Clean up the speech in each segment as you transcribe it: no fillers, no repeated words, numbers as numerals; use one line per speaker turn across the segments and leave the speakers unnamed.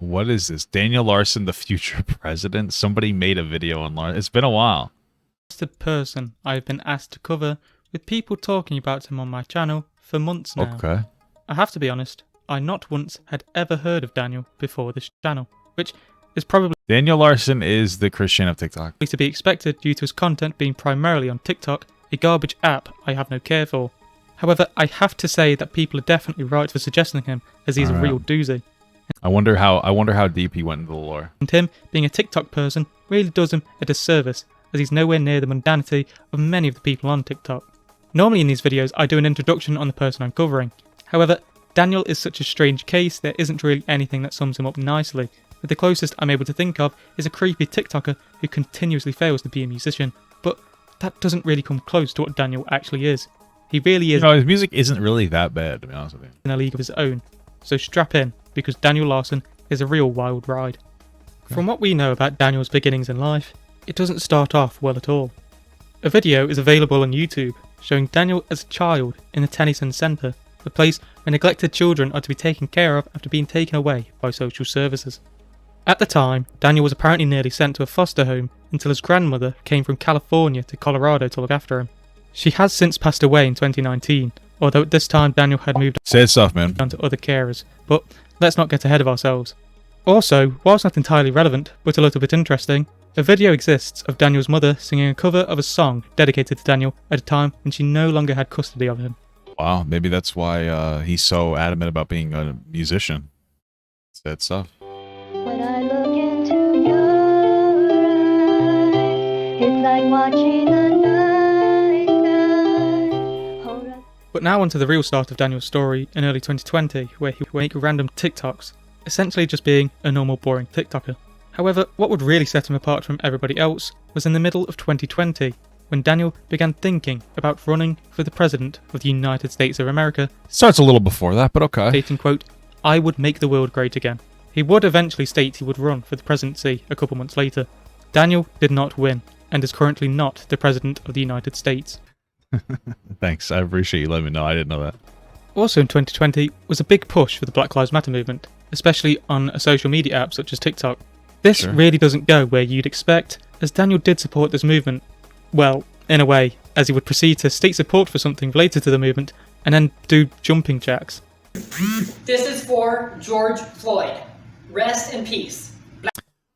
What is this? Daniel Larson, the future president? Somebody made a video on Larson. It's been a while.
Person I've been asked to cover, with people talking about him on my channel for months now.
Okay.
I have to be honest, I not once had ever heard of Daniel before this channel, which is probably
Daniel Larson is the Christian of TikTok.
to be expected due to his content being primarily on TikTok, a garbage app I have no care for. However, I have to say that people are definitely right for suggesting him, as he's a real doozy.
I wonder how deep he went into the lore.
And him being a TikTok person really does him a disservice, as he's nowhere near the mundanity of many of the people on TikTok. Normally in these videos I do an introduction on the person I'm covering. However, Daniel is such a strange case, there isn't really anything that sums him up nicely, but the closest I'm able to think of is a creepy TikToker who continuously fails to be a musician, but that doesn't really come close to what Daniel actually is. He really is
His music isn't really that bad, to be honest with you.
in a league of his own, so strap in, because Daniel Larson is a real wild ride. From what we know about Daniel's beginnings in life, it doesn't start off well at all. A video is available on YouTube showing Daniel as a child in the Tennyson Centre, a place where neglected children are to be taken care of after being taken away by social services. At the time, Daniel was apparently nearly sent to a foster home until his grandmother came from California to Colorado to look after him. She has since passed away in 2019, although at this time Daniel had moved
Say stuff, man.
on to other carers, but let's not get ahead of ourselves. Also, whilst not entirely relevant, but a little bit interesting, a video exists of Daniel's mother singing a cover of a song dedicated to Daniel at a time when she no longer had custody of him.
Wow, maybe that's why he's so adamant about being a musician. Sad stuff.
When I look into your eyes, it's like watching a night sky. Hold up.
But now onto the real start of Daniel's story in early 2020, where he would make random TikToks, essentially just being a normal boring TikToker. However, what would really set him apart from everybody else was in the middle of 2020, when Daniel began thinking about running for the President of the United States of America,
Starts a little before that, but okay.
stating, quote, "I would make the world great again." He would eventually state he would run for the presidency a couple months later. Daniel did not win, and is currently not the President of the United States.
Thanks, I appreciate you letting me know. I didn't know that.
Also in 2020 was a big push for the Black Lives Matter movement, especially on a social media app such as TikTok. This really doesn't go where you'd expect, as Daniel did support this movement. Well, in a way, as he would proceed to state support for something related to the movement, and then do jumping jacks.
This is for George Floyd. Rest in peace.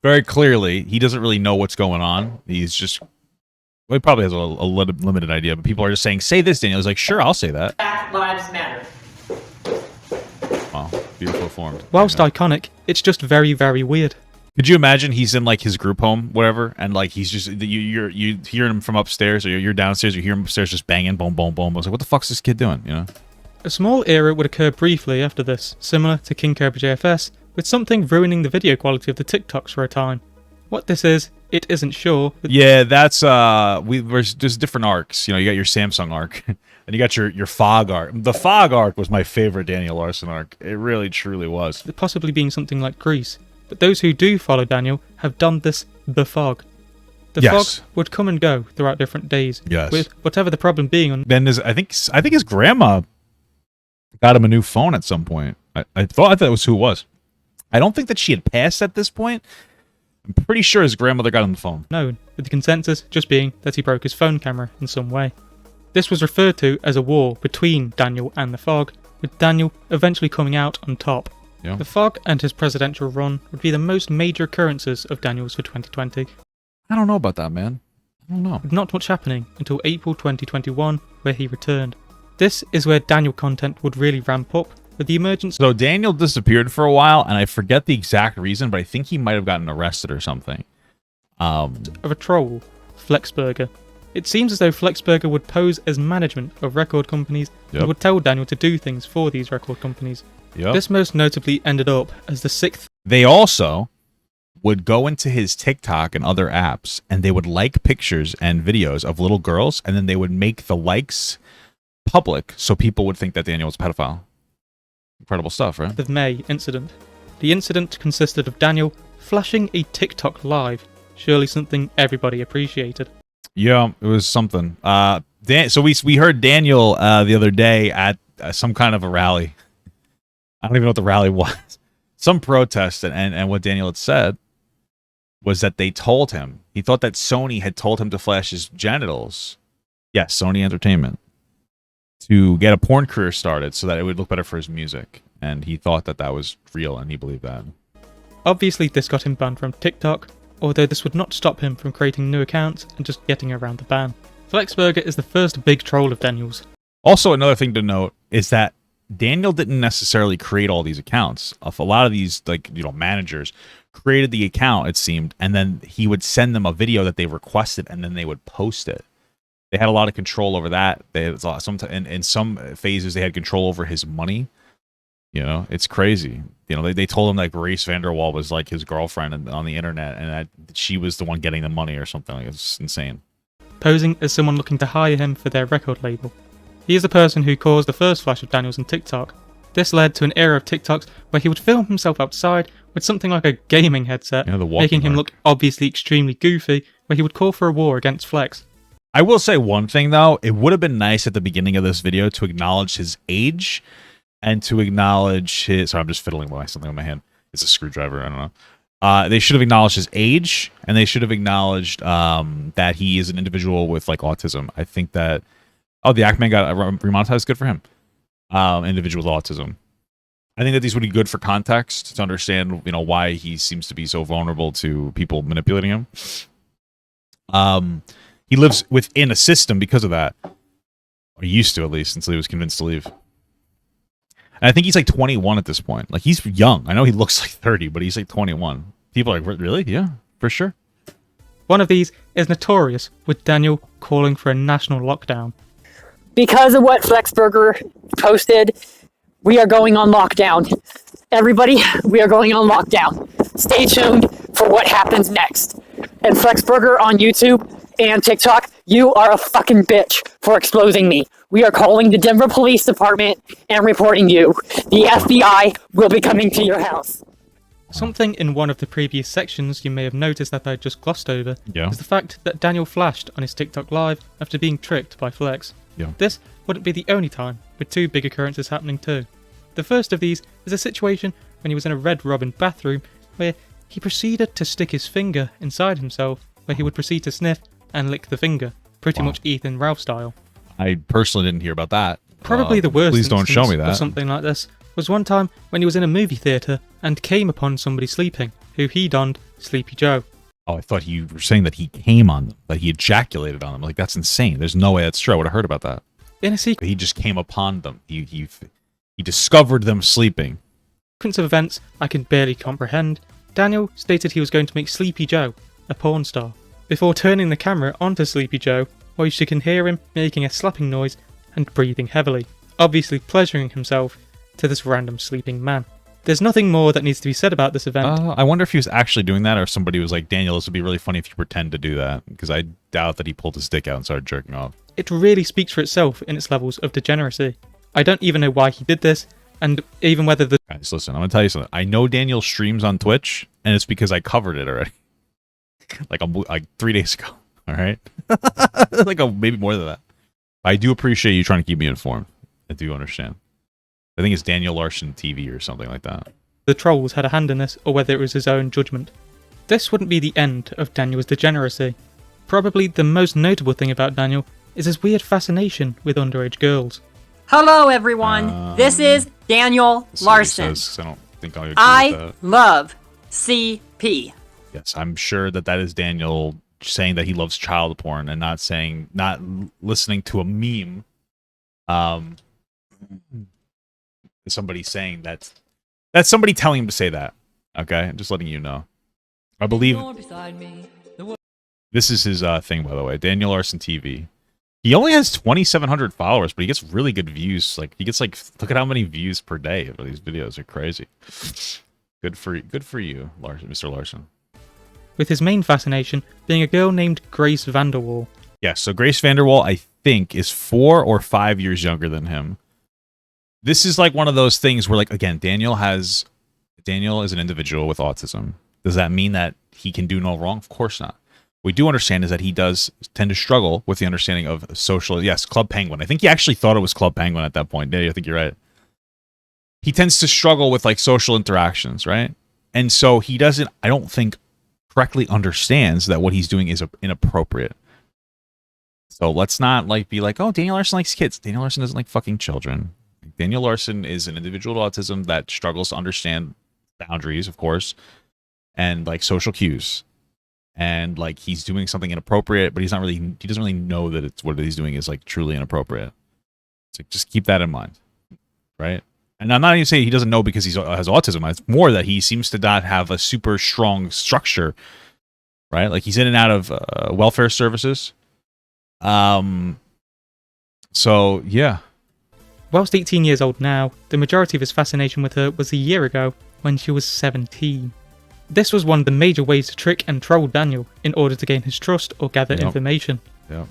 Very clearly, he doesn't really know what's going on. He's just... Well, he probably has a limited idea, but people are just saying, say this, Daniel. He's like, sure, I'll say that.
Black Lives Matter.
Wow, beautiful formed.
Whilst
You know.
iconic, it's just very, very weird.
Could you imagine he's in like his group home, whatever, and like he's just you hear him from upstairs, or you're downstairs, you hear him upstairs just banging, boom, boom, boom. I was like, what the fuck's this kid doing? You know.
A small era would occur briefly after this, similar to King Cobra JFS, with something ruining the video quality of the TikToks for a time. What this is, it isn't sure.
Yeah, that's there's different arcs. You know, you got your Samsung arc, and you got your Fog arc. The Fog arc was my favorite Daniel Larson arc. It really, truly was.
Possibly being something like Grease. But those who do follow Daniel have done this the fog. The
Yes.
fog would come and go throughout different days,
Yes.
with whatever the problem being on.
Then I think his grandma got him a new phone at some point. I thought that was who it was. I don't think that she had passed at this point. I'm pretty sure his grandmother got him the phone.
Known, with the consensus just being that he broke his phone camera in some way. This was referred to as a war between Daniel and the fog, with Daniel eventually coming out on top.
Yeah.
The fog and his presidential run would be the most major occurrences of Daniel's for 2020,
I don't know about that, man. I don't know.
with not much happening until April 2021, where he returned. This is where Daniel content would really ramp up, with the emergence
So Daniel disappeared for a while, and I forget the exact reason, but I think he might have gotten arrested or something.
of a troll, Flexburger. It seems as though Flexburger would pose as management of record companies
Yep.
and would tell Daniel to do things for these record companies.
Yep.
This most notably ended up as the 6th
They also would go into his TikTok and other apps, and they would like pictures and videos of little girls, and then they would make the likes public so people would think that Daniel was a pedophile. Incredible stuff, right?
of May incident. The incident consisted of Daniel flashing a TikTok live, surely something everybody appreciated.
Yeah, it was something. So we heard Daniel the other day at some kind of a rally. I don't even know what the rally was. some protest, and what Daniel had said was that they told him, he thought that Sony had told him to flash his genitals. Yes, Sony Entertainment, to get a porn career started so that it would look better for his music. And he thought that that was real, and he believed that.
Obviously, this got him banned from TikTok, although this would not stop him from creating new accounts and just getting around the ban. Flexburger is the first big troll of Daniel's.
Also, another thing to note is that Daniel didn't necessarily create all these accounts. A lot of these, like, managers created the account, it seemed, and then he would send them a video that they requested, and then they would post it. They had a lot of control over that. They had in some phases they had control over his money. It's crazy. They told him that Grace Vanderwall was like his girlfriend on the internet, and that she was the one getting the money or something. Like, it's insane.
Posing as someone looking to hire him for their record label. He is the person who caused the first flash of Daniels on TikTok. This led to an era of TikToks where he would film himself outside with something like a gaming headset, making him look obviously extremely goofy, where he would call for a war against Flex.
I will say one thing, though. It would have been nice at the beginning of this video to acknowledge his age and to acknowledge his... Sorry, I'm just fiddling with something on my hand. It's a screwdriver. I don't know. They should have acknowledged his age, and they should have acknowledged that he is an individual with, like, autism. I think that... Oh, the Ackman got remonetized. Good for him. Individual with autism. I think that these would be good for context to understand, why he seems to be so vulnerable to people manipulating him. He lives within a system because of that. Or he used to, at least, until he was convinced to leave. And I think he's like 21 at this point. Like, he's young. I know he looks like 30, but he's like 21. People are like, really? Yeah, for sure.
One of these is notorious, with Daniel calling for a national lockdown.
Because of what Flexburger posted, we are going on lockdown. Everybody, we are going on lockdown. Stay tuned for what happens next. And Flexburger on YouTube and TikTok, you are a fucking bitch for exposing me. We are calling the Denver Police Department and reporting you. The FBI will be coming to your house.
Something in one of the previous sections you may have noticed that I just glossed over is the fact that Daniel flashed on his TikTok live after being tricked by Flex.
Yeah.
This wouldn't be the only time, with two big occurrences happening too. The first of these is a situation when he was in a Red Robin bathroom where he proceeded to stick his finger inside himself, where he would proceed to sniff and lick the finger, pretty much Ethan Ralph style.
I personally didn't hear about that.
Probably the worst
please don't show me
of
that.
Something like this was one time when he was in a movie theatre and came upon somebody sleeping, who he donned Sleepy Joe.
Oh, I thought you were saying that he came on them, that he ejaculated on them. Like, that's insane. There's no way that's true. I would have heard about that.
In a sequence
He just came upon them. He discovered them sleeping.
of events I can barely comprehend, Daniel stated he was going to make Sleepy Joe a porn star, before turning the camera onto Sleepy Joe, where you can hear him making a slapping noise and breathing heavily, obviously pleasuring himself to this random sleeping man. There's nothing more that needs to be said about this event.
I wonder if he was actually doing that, or if somebody was like, Daniel, this would be really funny if you pretend to do that, because I doubt that he pulled his dick out and started jerking off.
It really speaks for itself in its levels of degeneracy. I don't even know why he did this, and even whether the...
Guys, listen, I'm going to tell you something. I know Daniel streams on Twitch, and it's because I covered it already. like 3 days ago, all right? Maybe more than that. I do appreciate you trying to keep me informed. I do understand. I think it's Daniel Larson TV or something like that.
The trolls had a hand in this, or whether it was his own judgment. This wouldn't be the end of Daniel's degeneracy. Probably the most notable thing about Daniel is his weird fascination with underage girls.
Hello, everyone. This is Daniel Larson.
Says, I don't think I'll agree with
I
that.
love CP.
Yes, I'm sure that is Daniel saying that he loves child porn and not listening to a meme. Somebody saying that's somebody telling him to say that. Okay, I'm just letting you know. I believe this is his thing, by the way. Daniel Larson TV. He only has 2,700 followers, but he gets really good views. Like, he gets look at how many views per day for these videos. Are crazy. Good for you, Larson, Mr. Larson.
With his main fascination being a girl named Grace Vanderwall.
Yeah, so Grace Vanderwall, I think, is 4 or 5 years younger than him. This is like one of those things where, like, again, Daniel is an individual with autism. Does that mean that he can do no wrong? Of course not. What we do understand is that he does tend to struggle with the understanding of social. Yes, Club Penguin. I think he actually thought it was Club Penguin at that point. Yeah, I think you're right. he tends to struggle with like social interactions, right? And so he doesn't, I don't think, correctly understands that what he's doing is inappropriate. So let's not like be like, oh, Daniel Larson likes kids. Daniel Larson doesn't like fucking children. Daniel Larson is an individual with autism that struggles to understand boundaries, of course, and like social cues. And like he's doing something inappropriate, but he doesn't really know that it's what he's doing is like truly inappropriate. So just keep that in mind, right? And I'm not even saying he doesn't know because he has autism. It's more that he seems to not have a super strong structure, right? Like he's in and out of welfare services. So yeah.
Whilst 18 years old now, the majority of his fascination with her was a year ago when she was 17. This was one of the major ways to trick and troll Daniel in order to gain his trust or gather information.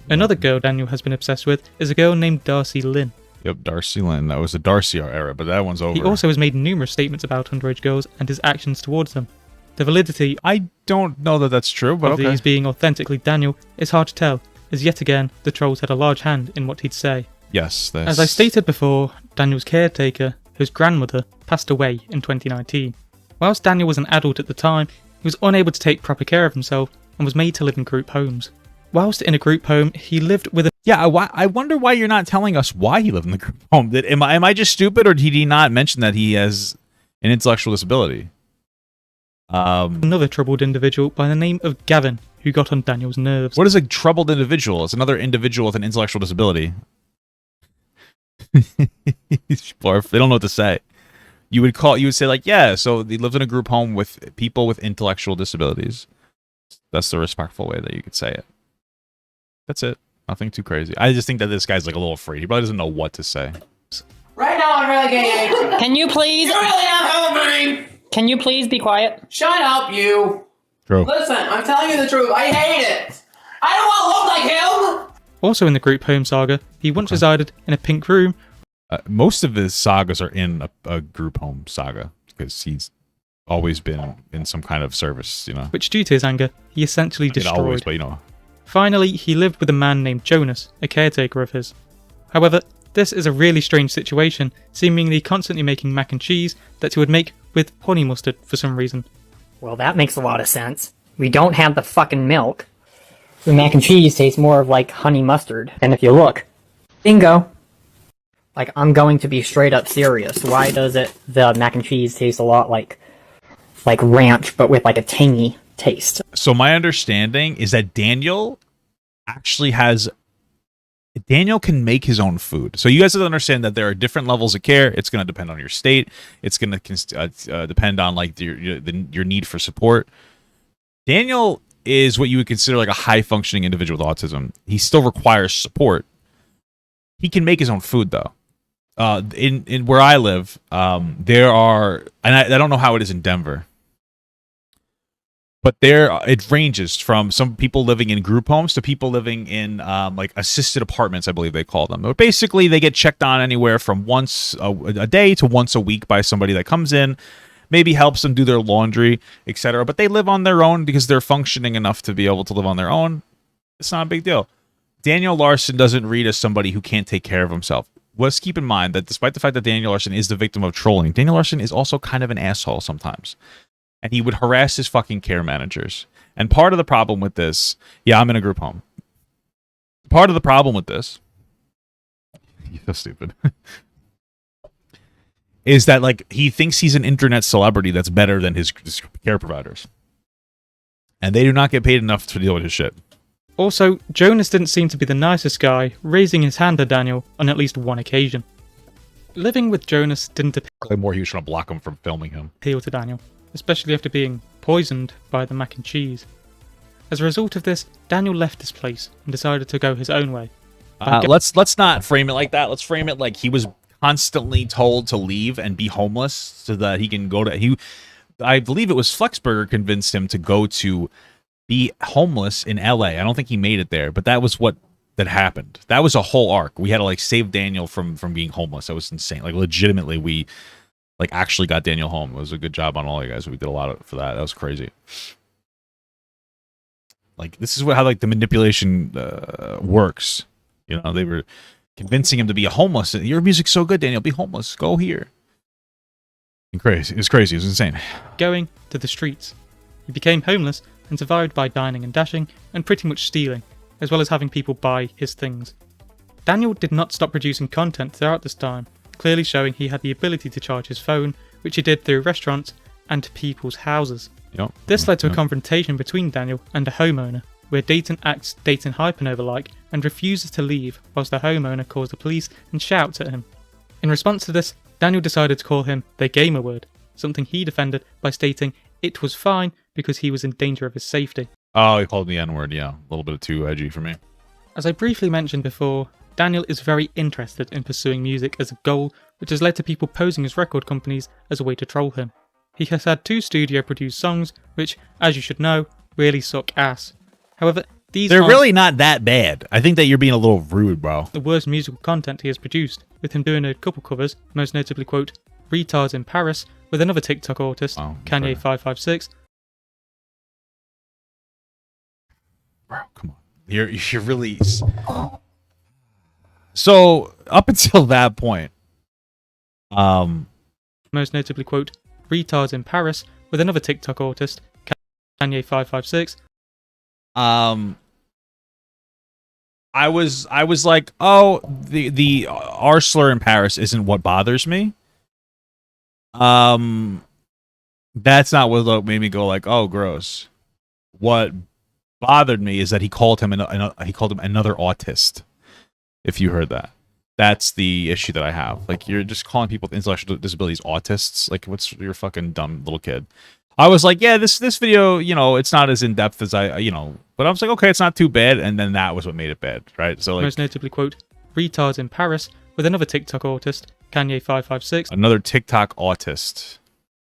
Another girl Daniel has been obsessed with is a girl named Darcy Lynn.
Yep, Darcy Lynn. That was the Darcy era, but that one's over.
He also has made numerous statements about underage girls and his actions towards them. The validity
I don't know that that's true, but
of these being authentically Daniel is hard to tell, as yet again, the trolls had a large hand in what he'd say.
Yes.
As I stated before, Daniel's caretaker, whose grandmother, passed away in 2019. Whilst Daniel was an adult at the time, he was unable to take proper care of himself and was made to live in group homes. Whilst in a group home, he lived with a...
Yeah, I wonder why you're not telling us why he lived in the group home. Am I just stupid, or did he not mention that he has an intellectual disability?
Another troubled individual by the name of Gavin, who got on Daniel's nerves.
What is a troubled individual? It's another individual with an intellectual disability. They don't know what to say. You would say like, yeah, so he lives in a group home with people with intellectual disabilities. That's the respectful way that you could say it. That's it. Nothing too crazy. I just think that this guy's like a little afraid. He probably doesn't know what to say.
Right now I'm really getting angry.
Can you please?
You're really not helping.
Can you please be quiet?
Shut up, you.
True.
Listen, I'm telling you the truth. I hate it. I don't want to look like him.
Also in the group home saga, he once resided in a pink room.
Most of his sagas are in a group home saga because he's always been in some kind of service, you know.
Which, due to his anger, he essentially destroyed.
Not always, but you know.
Finally, he lived with a man named Jonas, a caretaker of his. However, this is a really strange situation, seemingly constantly making mac and cheese that he would make with honey mustard for some reason.
Well, that makes a lot of sense. We don't have the fucking milk. The mac and cheese tastes more of like honey mustard. And if you look, bingo. Like, I'm going to be straight up serious. Why does the mac and cheese taste a lot like ranch, but with like a tangy taste?
So my understanding is that Daniel can make his own food. So you guys have to understand that there are different levels of care. It's going to depend on your state. It's going to depend on like your need for support. Daniel is what you would consider like a high functioning individual with autism. He still requires support. He can make his own food though. In where I live, there are, and I don't know how it is in Denver, but it ranges from some people living in group homes to people living in like assisted apartments, I believe they call them. But basically, they get checked on anywhere from once a day to once a week by somebody that comes in, maybe helps them do their laundry, etc. But they live on their own because they're functioning enough to be able to live on their own. It's not a big deal. Daniel Larson doesn't read as somebody who can't take care of himself. Let's keep in mind that despite the fact that Daniel Larson is the victim of trolling, Daniel Larson is also kind of an asshole sometimes. And he would harass his fucking care managers. And part of the problem with this, yeah, I'm in a group home. Part of the problem with this, you're so stupid, is that like he thinks he's an internet celebrity that's better than his care providers. And they do not get paid enough to deal with his shit.
Also, Jonas didn't seem to be the nicest guy, raising his hand at Daniel on at least one occasion. Living with Jonas didn't
Claymore, he was trying to block him from filming him.
appeal to Daniel, especially after being poisoned by the mac and cheese. As a result of this, Daniel left this place and decided to go his own way.
Let's not frame it like that. Let's frame it like he was constantly told to leave and be homeless so that he can go to... I believe it was Flexburger convinced him to go to be homeless in LA. I don't think he made it there, but that was what that happened. That was a whole arc. We had to like save Daniel from being homeless. That was insane. Like legitimately, we like actually got Daniel home. It was a good job on all you guys. We did a lot for that. That was crazy. Like this is how like the manipulation works. You know, they were convincing him to be a homeless. Your music's so good, Daniel. Be homeless. Go here. Crazy. It was crazy. It was insane.
going to the streets. He became homeless and survived by dining and dashing and pretty much stealing, as well as having people buy his things. Daniel did not stop producing content throughout this time, clearly showing he had the ability to charge his phone, which he did through restaurants and people's houses.
Yep.
This led to a confrontation between Daniel and a homeowner, where Dayton acts Dayton Hypernova-like and refuses to leave whilst the homeowner calls the police and shouts at him. In response to this, Daniel decided to call him the gamer word, something he defended by stating it was fine because he was in danger of his safety.
Oh, he called me the N-word. Yeah, a little bit too edgy for me.
As I briefly mentioned before, Daniel is very interested in pursuing music as a goal, which has led to people posing as record companies as a way to troll him. He has had 2 studio-produced songs, which, as you should know, really suck ass. However, they're
really not that bad. I think that you're being a little rude, bro.
The worst musical content he has produced, with him doing a couple covers, most notably, quote, Retards in Paris, with another TikTok artist, Kanye 556.
Bro, come on. You're really... So, up until that point,
most notably, quote, Retards in Paris, with another TikTok artist, Kanye 556.
I was like, oh, the R slur in Paris isn't what bothers me. That's not what made me go like, oh, gross. What bothered me is that he called him another autist. If you heard that, that's the issue that I have. Like, you're just calling people with intellectual disabilities autists. Like, what's your fucking dumb little kid? I was like, yeah, this video, you know, it's not as in depth as I, you know, but I was like, okay, it's not too bad, and then that was what made it bad, right? So like,
most notably, quote, Retards in Paris, with another TikTok artist, Kanye 556.
Another TikTok autist.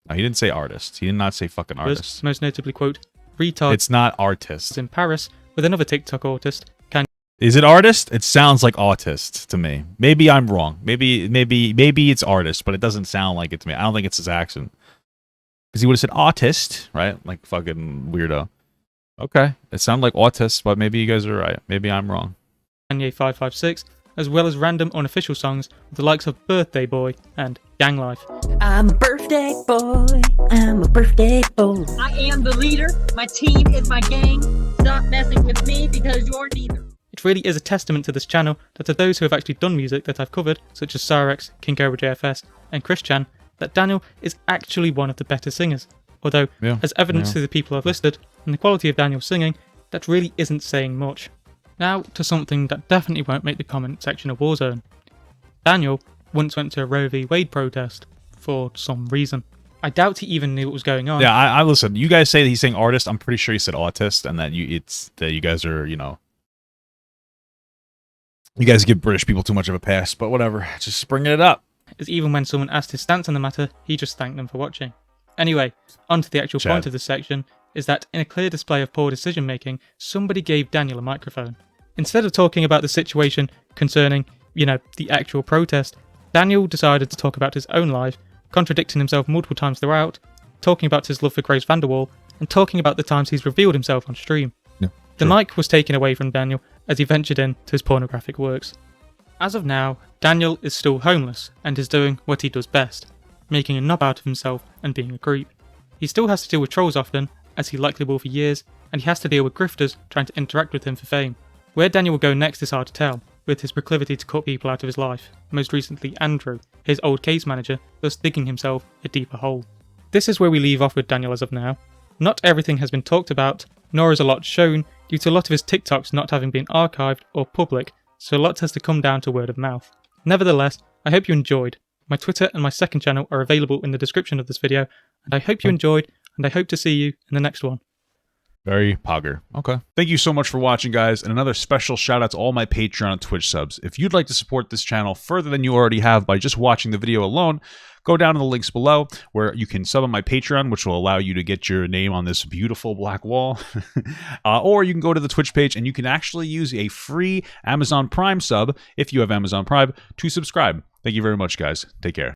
No, he didn't say artist. He did not say fucking artist.
Most notably, quote, Retards.
It's not artist.
In Paris, with another TikTok artist, Kanye.
Is it artist? It sounds like autist to me. Maybe I'm wrong. Maybe it's artist, but it doesn't sound like it to me. I don't think it's his accent. Because he would have said autist, right? Like fucking weirdo. Okay, it sounded like autist, but maybe you guys are right. Maybe I'm wrong.
Kanye 556, as well as random unofficial songs with the likes of Birthday Boy and Gang Life.
I'm a birthday boy. I'm a birthday boy.
I am the leader. My team is my gang. Stop messing with me because you're neither.
It really is a testament to this channel that to those who have actually done music that I've covered, such as Cyrex, King Cobra JFS, and Chris Chan, that Daniel is actually one of the better singers. Although, as evidence to the people I've listed, and the quality of Daniel's singing, that really isn't saying much. Now to something that definitely won't make the comment section a war zone. Daniel once went to a Roe v. Wade protest, for some reason. I doubt he even knew what was going on.
Yeah, I listen, you guys say that he's saying artist, I'm pretty sure he said autist, and that you guys are, you know, you guys give British people too much of a pass, but whatever, just bringing it up.
As even when someone asked his stance on the matter, he just thanked them for watching. Anyway, on to the actual point of this section, is that in a clear display of poor decision making, somebody gave Daniel a microphone. Instead of talking about the situation concerning, you know, the actual protest, Daniel decided to talk about his own life, contradicting himself multiple times throughout, talking about his love for Grace Vanderwall, and talking about the times he's revealed himself on stream.
Yeah,
the mic was taken away from Daniel as he ventured into his pornographic works. As of now, Daniel is still homeless and is doing what he does best, making a knob out of himself and being a creep. He still has to deal with trolls often, as he likely will for years, and he has to deal with grifters trying to interact with him for fame. Where Daniel will go next is hard to tell, with his proclivity to cut people out of his life, most recently Andrew, his old case manager, thus digging himself a deeper hole. This is where we leave off with Daniel as of now. Not everything has been talked about, nor is a lot shown, due to a lot of his TikToks not having been archived or public, so a lot has to come down to word of mouth. Nevertheless, I hope you enjoyed. My Twitter and my second channel are available in the description of this video, and I hope you enjoyed, and I hope to see you in the next one.
Very pogger. Okay. Thank you so much for watching, guys, and another special shout out to all my Patreon and Twitch subs. If you'd like to support this channel further than you already have by just watching the video alone, go down to the links below where you can sub on my Patreon, which will allow you to get your name on this beautiful black wall. Or you can go to the Twitch page and you can actually use a free Amazon Prime sub, if you have Amazon Prime, to subscribe. Thank you very much, guys. Take care.